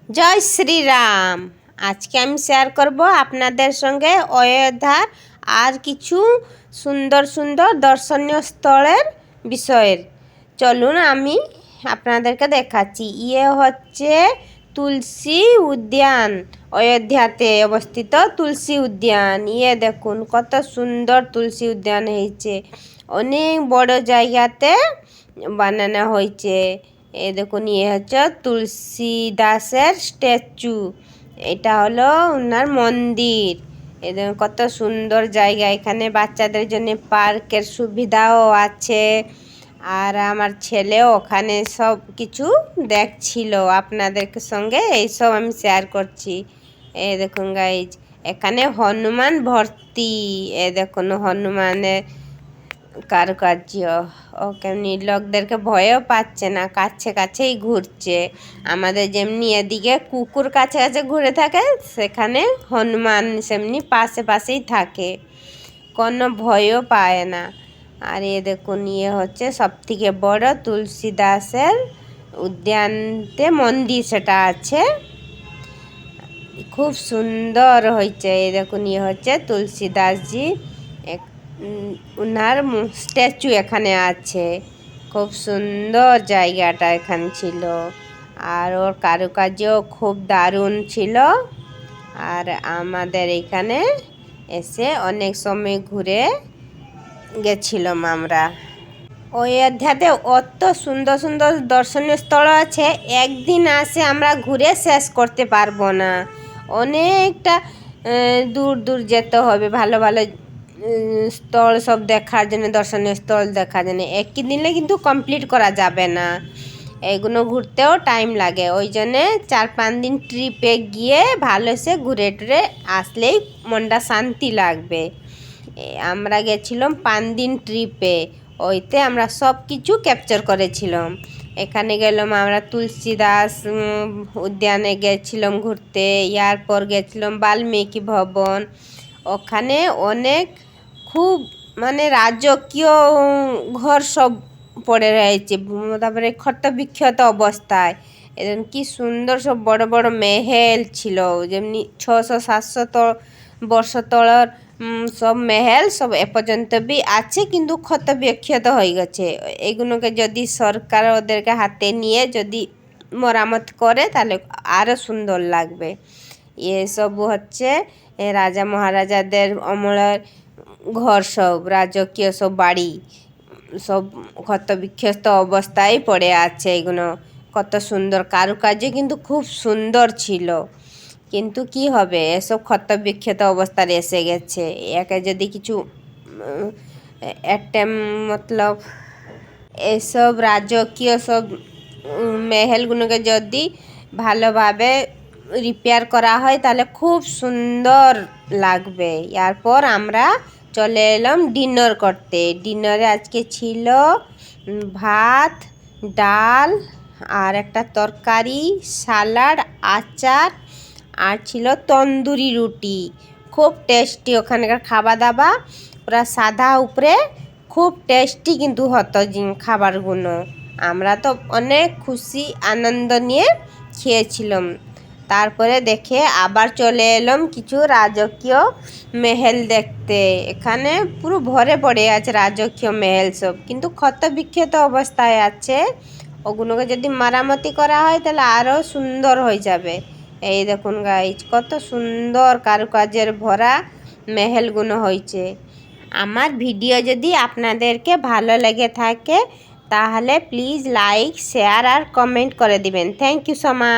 জয় শ্রীরাম। আজকে আমি শেয়ার করব আপনাদের সঙ্গে অযোধ্যার আর কিছু সুন্দর সুন্দর দর্শনীয় স্থলের বিষয়ের। চলুন আমি আপনাদেরকে দেখাচ্ছি। ইয়ে হচ্ছে তুলসী উদ্যান, অযোধ্যাতে অবস্থিত তুলসী উদ্যান। ইয়ে দেখুন কত সুন্দর তুলসী উদ্যান হয়েছে, অনেক বড় জায়গাতে বানানো হয়েছে। এই দেখুন ইয়ে হচ্ছে তুলসী দাসের স্ট্যাচু, এটা হলো ওনার মন্দির। এই দেখুন কত সুন্দর জায়গা, এখানে বাচ্চাদের জন্য পার্কের সুবিধাও আছে। আর আমার ছেলেও ওখানে সব কিছু দেখছিল, আপনাদের সঙ্গে এইসব আমি শেয়ার করছি। এই দেখুন গাইজ, এখানে হনুমান ভর্তি। এ দেখুন হনুমানের কারুকার্য, ওকে লোকদেরকে ভয়ও পাচ্ছে না, কাছে কাছেই ঘুরছে। আমাদের যেমনি এদিকে কুকুর কাছে কাছে ঘুরে থাকে, সেখানে হনুমান সেমনি পাশে পাশেই থাকে, কোনো ভয়ও পায় না। আর এ দেখুন ইয়ে হচ্ছে সবথেকে বড় তুলসী দাসের উদ্যানতে মন্দির, সেটা আছে, খুব সুন্দর হয়েছে। এই দেখুন ইয়ে হচ্ছে তুলসী দাসজি, ওনার স্ট্যাচু এখানে আছে। খুব সুন্দর জায়গাটা এখানে ছিল, আর ওর কারুকার্যও খুব দারুণ ছিল। আর আমাদের এখানে এসে অনেক সময় ঘুরে গেছিলাম আমরা। অযোধ্যাতে অত সুন্দর সুন্দর দর্শনীয় স্থল আছে, একদিন আসে আমরা ঘুরে শেষ করতে পারবো না। অনেকটা দূর দূর যেতে হবে ভালো ভালো স্থল সব দেখার জন্য, দর্শনীয় স্থল দেখার জন্য। একই দিনে কিন্তু কমপ্লিট করা যাবে না, এগুলো ঘুরতেও টাইম লাগে। ওই জন্যে 4-5 দিন ট্রিপে গিয়ে ভালো সে ঘুরে টুরে আসলেই মনটা শান্তি লাগবে। আমরা গেছিলাম 5 দিন ট্রিপে, ওইতে আমরা সব কিছু ক্যাপচার করেছিলাম। এখানে গেলাম আমরা তুলসী দাস উদ্যানে গেছিলাম ঘুরতে, এরপর গেছিলাম বাল্মীকি ভবন। ওখানে অনেক খুব মানে রাজকীয় ঘর সব পড়ে রয়েছে, তারপরে ক্ষত বিক্ষত অবস্থায়। এরকম কি সুন্দর সব বড় বড় মেহেল ছিল, যেমনি 600-700 বর্ষ তলর সব মেহেল সব এ পর্যন্ত বি আছে, কিন্তু ক্ষত বিক্ষত হয়ে গেছে। এগুলোকে যদি সরকার ওদেরকে হাতে নিয়ে যদি মেরামত করে তাহলে আরও সুন্দর লাগবে। এসব হচ্ছে রাজা মহারাজাদের আমলের ঘর, সব রাজকীয় সব বাড়ি সব ক্ষত বিক্ষত অবস্থায় পড়ে আছে। এগুলো কত সুন্দর কারুকার্য, কিন্তু খুব সুন্দর ছিল। কিন্তু কি হবে, এসব ক্ষত বিক্ষত অবস্থায় এসে গেছে। একে যদি কিছু একটা মতলব এসব রাজকীয় সব মেহেলগুলোকে যদি ভালোভাবে রিপেয়ার করা হয় তাহলে খুব সুন্দর লাগবে। এরপর আমরা চলে এলাম ডিনার করতে। ডিনারে আজকে ছিল ভাত, ডাল আর একটা তরকারি, সালাড, আচার, আর ছিল তন্দুরি রুটি। খুব টেস্টি ওখানকার খাওয়া দাওয়া, ওরা সাদা উপরে, খুব টেস্টি কিন্তু হতো খাবারগুলো। আমরা তো অনেক খুশি আনন্দ নিয়ে খেয়েছিলাম। তারপরে দেখে আবার চলে এলাম কিছু রাজকীয় মেহেল দেখতে। এখানে পুরো ভরে পড়ে আছে রাজকীয় মেহেল সব, কিন্তু ক্ষত বিক্ষত অবস্থায় আছে। ওগুলোকে যদি মেরামতি করা হয় তাহলে আরও সুন্দর হয়ে যাবে। এই দেখুন গাইজ, কত সুন্দর কারুকার্যের ভরা মেহেলগুলো হয়েছে। আমার ভিডিও যদি আপনাদেরকে ভালো লেগে থাকে তাহলে প্লিজ লাইক, শেয়ার আর কমেন্ট করে দিবেন। Thank you so much.